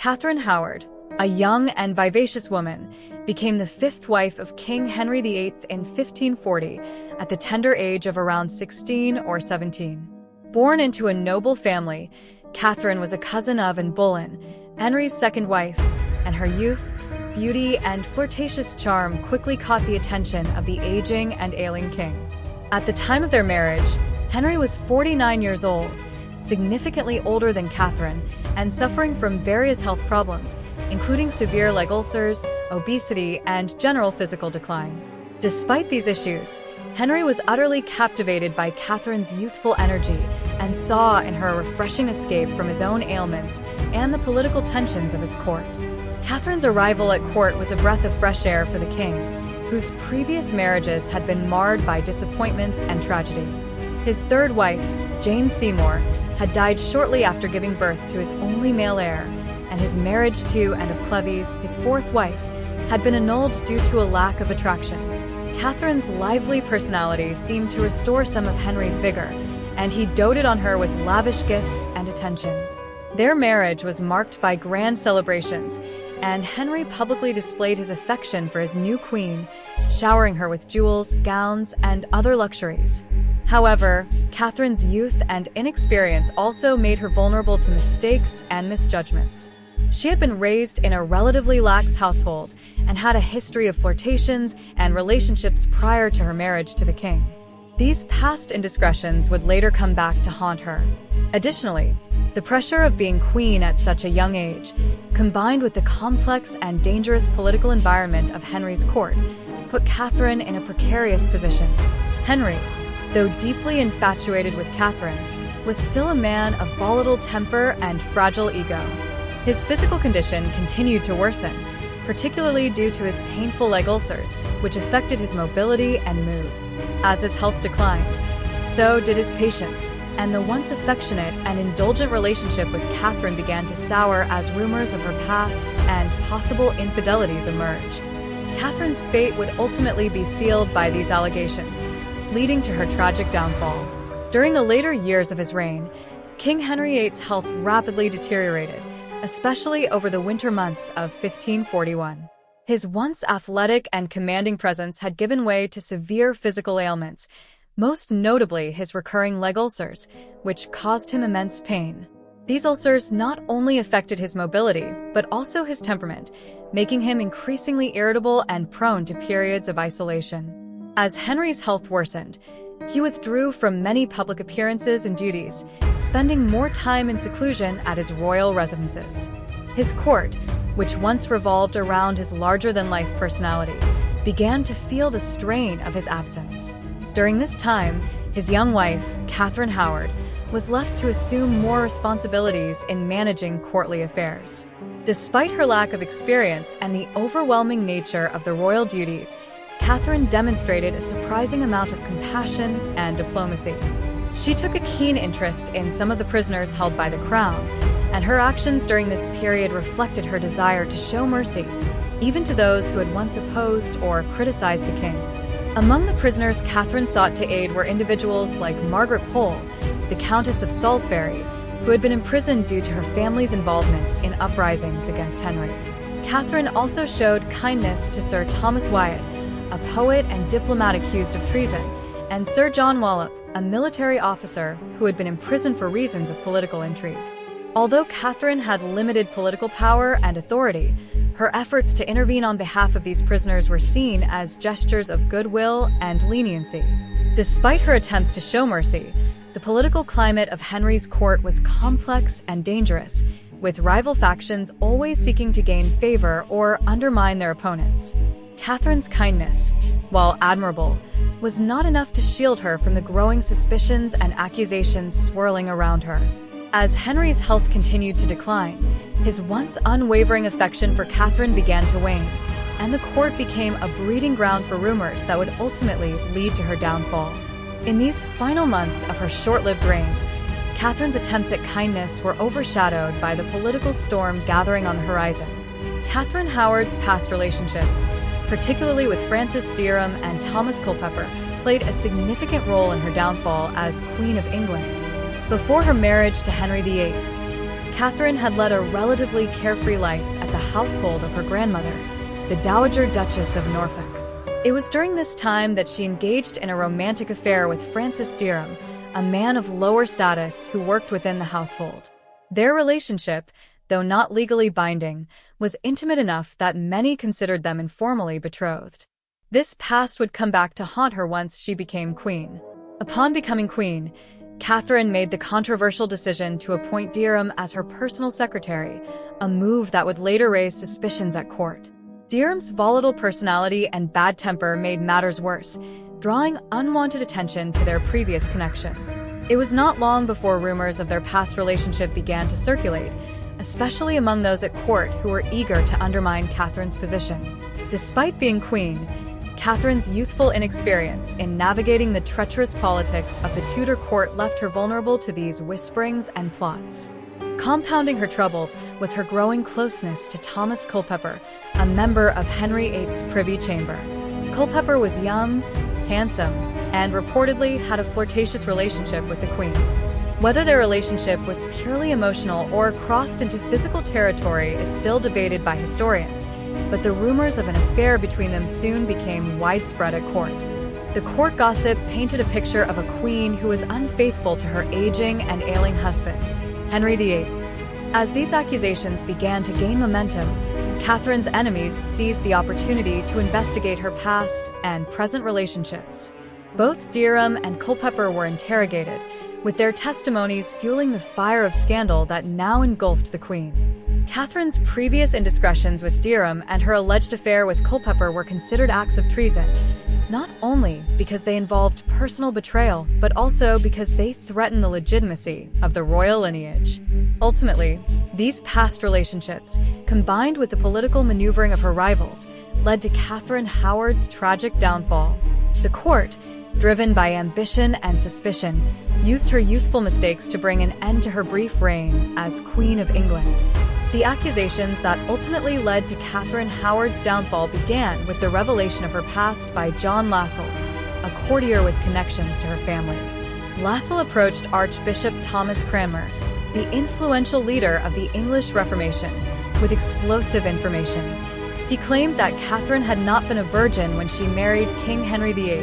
Katherine Howard, a young and vivacious woman, became the fifth wife of King Henry VIII in 1540 at the tender age of around 16 or 17. Born into a noble family, Katherine was a cousin of Anne Boleyn, Henry's second wife, and her youth, beauty, and flirtatious charm quickly caught the attention of the aging and ailing king. At the time of their marriage, Henry was 49 years old, significantly older than Katherine, and suffering from various health problems, including severe leg ulcers, obesity, and general physical decline. Despite these issues, Henry was utterly captivated by Katherine's youthful energy and saw in her a refreshing escape from his own ailments and the political tensions of his court. Katherine's arrival at court was a breath of fresh air for the king, whose previous marriages had been marred by disappointments and tragedy. His third wife, Jane Seymour, had died shortly after giving birth to his only male heir, and his marriage to Anne of Cleves, his fourth wife, had been annulled due to a lack of attraction. Katherine's lively personality seemed to restore some of Henry's vigor, and he doted on her with lavish gifts and attention. Their marriage was marked by grand celebrations, and Henry publicly displayed his affection for his new queen, showering her with jewels, gowns, and other luxuries. However, Katherine's youth and inexperience also made her vulnerable to mistakes and misjudgments. She had been raised in a relatively lax household and had a history of flirtations and relationships prior to her marriage to the king. These past indiscretions would later come back to haunt her. Additionally, the pressure of being queen at such a young age, combined with the complex and dangerous political environment of Henry's court, put Katherine in a precarious position. Henry, though deeply infatuated with Katherine, was still a man of volatile temper and fragile ego. His physical condition continued to worsen, particularly due to his painful leg ulcers, which affected his mobility and mood. As his health declined, so did his patience, and the once affectionate and indulgent relationship with Katherine began to sour as rumors of her past and possible infidelities emerged. Katherine's fate would ultimately be sealed by these allegations, leading to her tragic downfall. During the later years of his reign, King Henry VIII's health rapidly deteriorated, especially over the winter months of 1541. His once athletic and commanding presence had given way to severe physical ailments, most notably his recurring leg ulcers, which caused him immense pain. These ulcers not only affected his mobility, but also his temperament, making him increasingly irritable and prone to periods of isolation. As Henry's health worsened, he withdrew from many public appearances and duties, spending more time in seclusion at his royal residences. His court, which once revolved around his larger-than-life personality, began to feel the strain of his absence. During this time, his young wife, Katherine Howard, was left to assume more responsibilities in managing courtly affairs. Despite her lack of experience and the overwhelming nature of the royal duties, Katherine demonstrated a surprising amount of compassion and diplomacy. She took a keen interest in some of the prisoners held by the crown, and her actions during this period reflected her desire to show mercy, even to those who had once opposed or criticized the king. Among the prisoners Katherine sought to aid were individuals like Margaret Pole, the Countess of Salisbury, who had been imprisoned due to her family's involvement in uprisings against Henry. Katherine also showed kindness to Sir Thomas Wyatt, a poet and diplomat accused of treason, and Sir John Wallop, a military officer who had been imprisoned for reasons of political intrigue. Although Katherine had limited political power and authority, her efforts to intervene on behalf of these prisoners were seen as gestures of goodwill and leniency. Despite her attempts to show mercy, the political climate of Henry's court was complex and dangerous, with rival factions always seeking to gain favor or undermine their opponents. Katherine's kindness, while admirable, was not enough to shield her from the growing suspicions and accusations swirling around her. As Henry's health continued to decline, his once unwavering affection for Katherine began to wane, and the court became a breeding ground for rumors that would ultimately lead to her downfall. In these final months of her short-lived reign, Katherine's attempts at kindness were overshadowed by the political storm gathering on the horizon. Katherine Howard's past relationships, particularly with Francis Dereham and Thomas Culpeper, played a significant role in her downfall as Queen of England. Before her marriage to Henry VIII, Catherine had led a relatively carefree life at the household of her grandmother, the Dowager Duchess of Norfolk. It was during this time that she engaged in a romantic affair with Francis Derham, a man of lower status who worked within the household. Their relationship, though not legally binding, was intimate enough that many considered them informally betrothed. This past would come back to haunt her once she became queen. Upon becoming queen, Catherine made the controversial decision to appoint Derham as her personal secretary, a move that would later raise suspicions at court. Derham's volatile personality and bad temper made matters worse, drawing unwanted attention to their previous connection. It was not long before rumors of their past relationship began to circulate, especially among those at court who were eager to undermine Catherine's position. Despite being queen, Catherine's youthful inexperience in navigating the treacherous politics of the Tudor court left her vulnerable to these whisperings and plots. Compounding her troubles was her growing closeness to Thomas Culpeper, a member of Henry VIII's Privy Chamber. Culpeper was young, handsome, and reportedly had a flirtatious relationship with the Queen. Whether their relationship was purely emotional or crossed into physical territory is still debated by historians, but the rumors of an affair between them soon became widespread at court. The court gossip painted a picture of a queen who was unfaithful to her aging and ailing husband, Henry VIII. As these accusations began to gain momentum, Catherine's enemies seized the opportunity to investigate her past and present relationships. Both Derham and Culpeper were interrogated, with their testimonies fueling the fire of scandal that now engulfed the Queen. Catherine's previous indiscretions with Derham and her alleged affair with Culpeper were considered acts of treason, not only because they involved personal betrayal, but also because they threatened the legitimacy of the royal lineage. Ultimately, these past relationships, combined with the political maneuvering of her rivals, led to Katherine Howard's tragic downfall. The court, driven by ambition and suspicion, used her youthful mistakes to bring an end to her brief reign as Queen of England. The accusations that ultimately led to Katherine Howard's downfall began with the revelation of her past by John Lassell, a courtier with connections to her family. Lassell approached Archbishop Thomas Cranmer, the influential leader of the English Reformation, with explosive information. He claimed that Catherine had not been a virgin when she married King Henry VIII,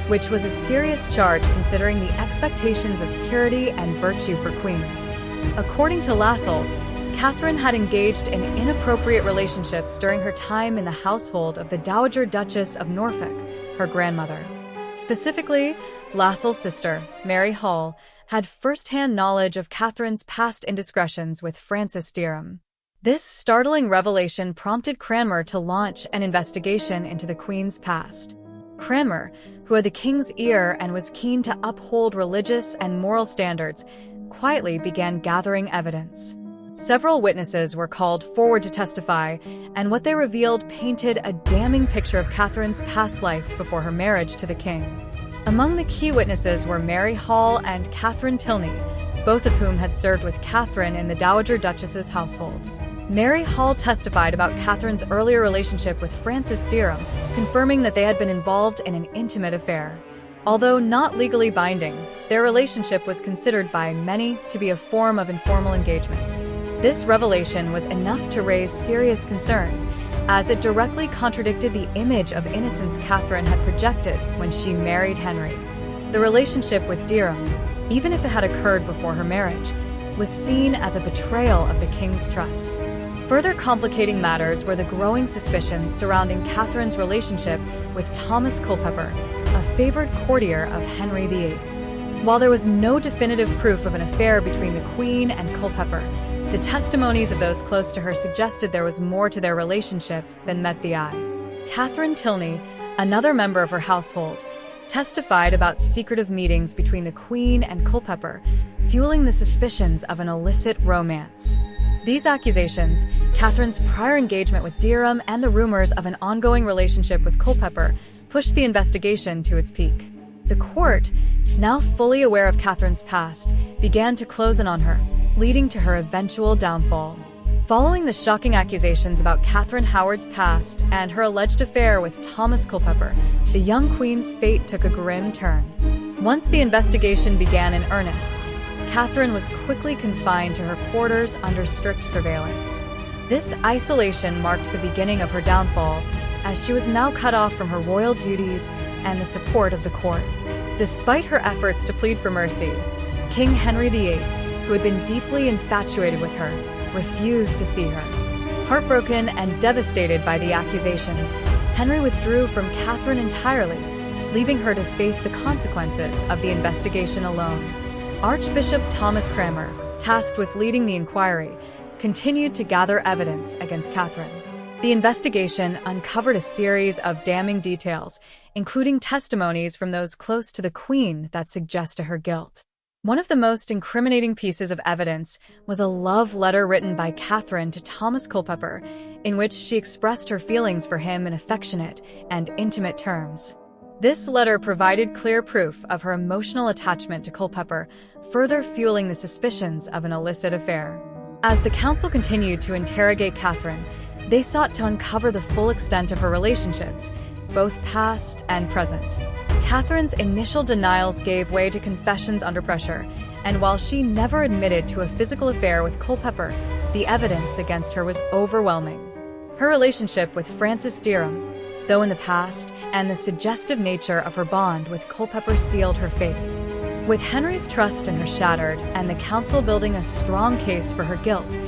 which was a serious charge considering the expectations of purity and virtue for queens. According to Lassell, Catherine had engaged in inappropriate relationships during her time in the household of the Dowager Duchess of Norfolk, her grandmother. Specifically, Lassell's sister, Mary Hall, had first-hand knowledge of Catherine's past indiscretions with Francis Derham. This startling revelation prompted Cranmer to launch an investigation into the Queen's past. Cranmer, who had the king's ear and was keen to uphold religious and moral standards, quietly began gathering evidence. Several witnesses were called forward to testify, and what they revealed painted a damning picture of Catherine's past life before her marriage to the king. Among the key witnesses were Mary Hall and Catherine Tilney, both of whom had served with Catherine in the Dowager Duchess's household. Mary Hall testified about Catherine's earlier relationship with Francis Derham, confirming that they had been involved in an intimate affair. Although not legally binding, their relationship was considered by many to be a form of informal engagement. This revelation was enough to raise serious concerns, as it directly contradicted the image of innocence Catherine had projected when she married Henry. The relationship with Derham, even if it had occurred before her marriage, was seen as a betrayal of the king's trust. Further complicating matters were the growing suspicions surrounding Catherine's relationship with Thomas Culpeper, a favored courtier of Henry VIII. While there was no definitive proof of an affair between the Queen and Culpeper, the testimonies of those close to her suggested there was more to their relationship than met the eye. Catherine Tilney, another member of her household, testified about secretive meetings between the Queen and Culpeper, fueling the suspicions of an illicit romance. These accusations, Catherine's prior engagement with Derham, and the rumors of an ongoing relationship with Culpeper pushed the investigation to its peak. The court, now fully aware of Catherine's past, began to close in on her, leading to her eventual downfall. Following the shocking accusations about Katherine Howard's past and her alleged affair with Thomas Culpeper, the young queen's fate took a grim turn. Once the investigation began in earnest, Katherine was quickly confined to her quarters under strict surveillance. This isolation marked the beginning of her downfall, as she was now cut off from her royal duties and the support of the court. Despite her efforts to plead for mercy, King Henry VIII, who had been deeply infatuated with her, refused to see her. Heartbroken and devastated by the accusations, Henry withdrew from Katherine entirely, leaving her to face the consequences of the investigation alone. Archbishop Thomas Cranmer, tasked with leading the inquiry, continued to gather evidence against Katherine. The investigation uncovered a series of damning details, including testimonies from those close to the Queen that suggest to her guilt. One of the most incriminating pieces of evidence was a love letter written by Katherine to Thomas Culpeper, in which she expressed her feelings for him in affectionate and intimate terms. This letter provided clear proof of her emotional attachment to Culpeper, further fueling the suspicions of an illicit affair. As the council continued to interrogate Katherine, they sought to uncover the full extent of her relationships, both past and present. Katherine's initial denials gave way to confessions under pressure, and while she never admitted to a physical affair with Culpeper, the evidence against her was overwhelming. Her relationship with Francis Dereham, though in the past, and the suggestive nature of her bond with Culpeper sealed her fate. With Henry's trust in her shattered and the council building a strong case for her guilt,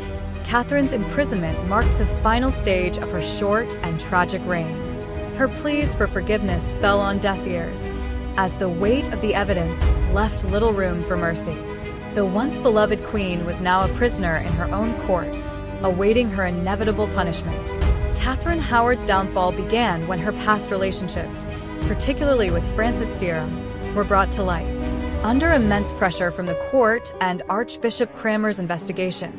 Katherine's imprisonment marked the final stage of her short and tragic reign. Her pleas for forgiveness fell on deaf ears, as the weight of the evidence left little room for mercy. The once beloved queen was now a prisoner in her own court, awaiting her inevitable punishment. Katherine Howard's downfall began when her past relationships, particularly with Francis Dereham, were brought to light. Under immense pressure from the court and Archbishop Cranmer's investigation,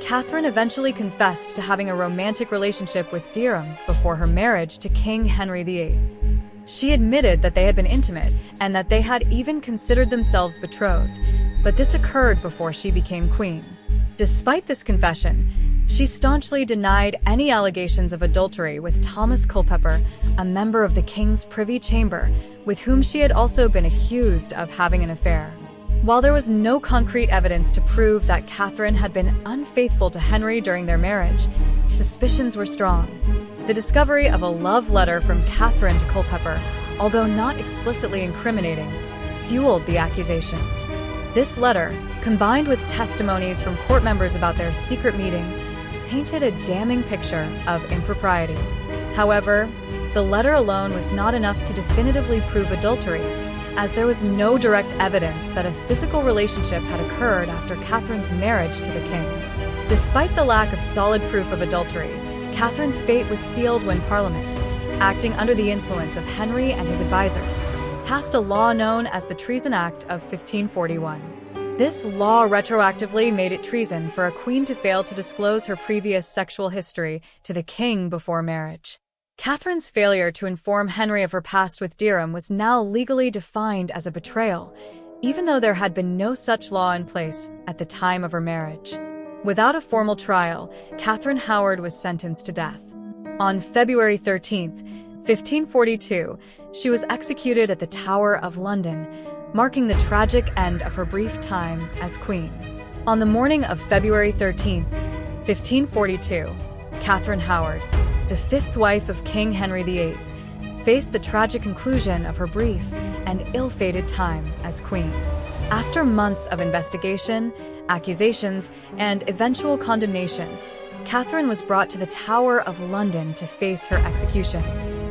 Katherine eventually confessed to having a romantic relationship with Dereham before her marriage to King Henry VIII. She admitted that they had been intimate and that they had even considered themselves betrothed, but this occurred before she became queen. Despite this confession, she staunchly denied any allegations of adultery with Thomas Culpeper, a member of the king's privy chamber, with whom she had also been accused of having an affair. While there was no concrete evidence to prove that Katherine had been unfaithful to Henry during their marriage, suspicions were strong. The discovery of a love letter from Katherine to Culpeper, although not explicitly incriminating, fueled the accusations. This letter, combined with testimonies from court members about their secret meetings, painted a damning picture of impropriety. However, the letter alone was not enough to definitively prove adultery, as there was no direct evidence that a physical relationship had occurred after Katherine's marriage to the king. Despite the lack of solid proof of adultery, Katherine's fate was sealed when Parliament, acting under the influence of Henry and his advisors, passed a law known as the Treason Act of 1541. This law retroactively made it treason for a queen to fail to disclose her previous sexual history to the king before marriage. Katherine's failure to inform Henry of her past with Dereham was now legally defined as a betrayal, even though there had been no such law in place at the time of her marriage. Without a formal trial, Katherine Howard was sentenced to death. On February 13, 1542, she was executed at the Tower of London, marking the tragic end of her brief time as queen. On the morning of February 13, 1542, Katherine Howard, the fifth wife of King Henry VIII, faced the tragic conclusion of her brief and ill-fated time as queen. After months of investigation, accusations, and eventual condemnation, Katherine was brought to the Tower of London to face her execution.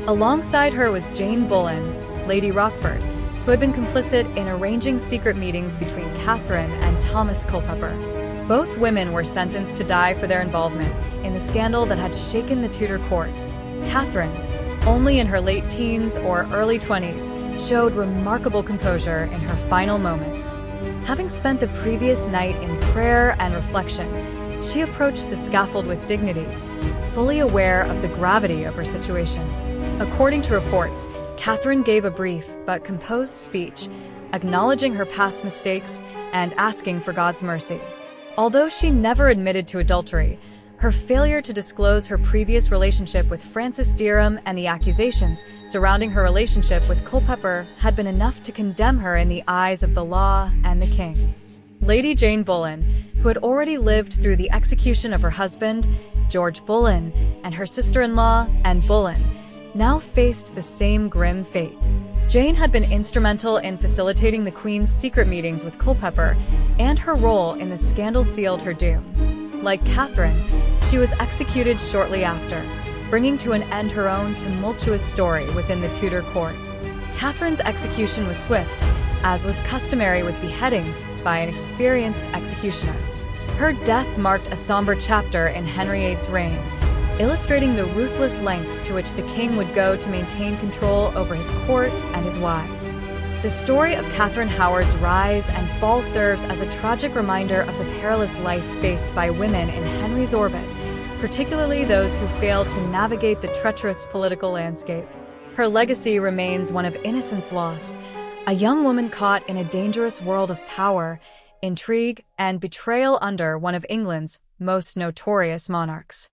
Alongside her was Jane Boleyn, Lady Rochford, who had been complicit in arranging secret meetings between Katherine and Thomas Culpeper. Both women were sentenced to die for their involvement in the scandal that had shaken the Tudor court. Katherine, only in her late teens or early 20s, showed remarkable composure in her final moments. Having spent the previous night in prayer and reflection, she approached the scaffold with dignity, fully aware of the gravity of her situation. According to reports, Katherine gave a brief but composed speech, acknowledging her past mistakes and asking for God's mercy. Although she never admitted to adultery, her failure to disclose her previous relationship with Francis Dereham and the accusations surrounding her relationship with Culpeper had been enough to condemn her in the eyes of the law and the king. Lady Jane Boleyn, who had already lived through the execution of her husband, George Boleyn, and her sister-in-law, Anne Boleyn, now faced the same grim fate. Jane had been instrumental in facilitating the Queen's secret meetings with Culpeper, and her role in the scandal sealed her doom. Like Catherine, she was executed shortly after, bringing to an end her own tumultuous story within the Tudor court. Catherine's execution was swift, as was customary with beheadings by an experienced executioner. Her death marked a somber chapter in Henry VIII's reign, illustrating the ruthless lengths to which the king would go to maintain control over his court and his wives. The story of Katherine Howard's rise and fall serves as a tragic reminder of the perilous life faced by women in Henry's orbit, particularly those who failed to navigate the treacherous political landscape. Her legacy remains one of innocence lost, a young woman caught in a dangerous world of power, intrigue, and betrayal under one of England's most notorious monarchs.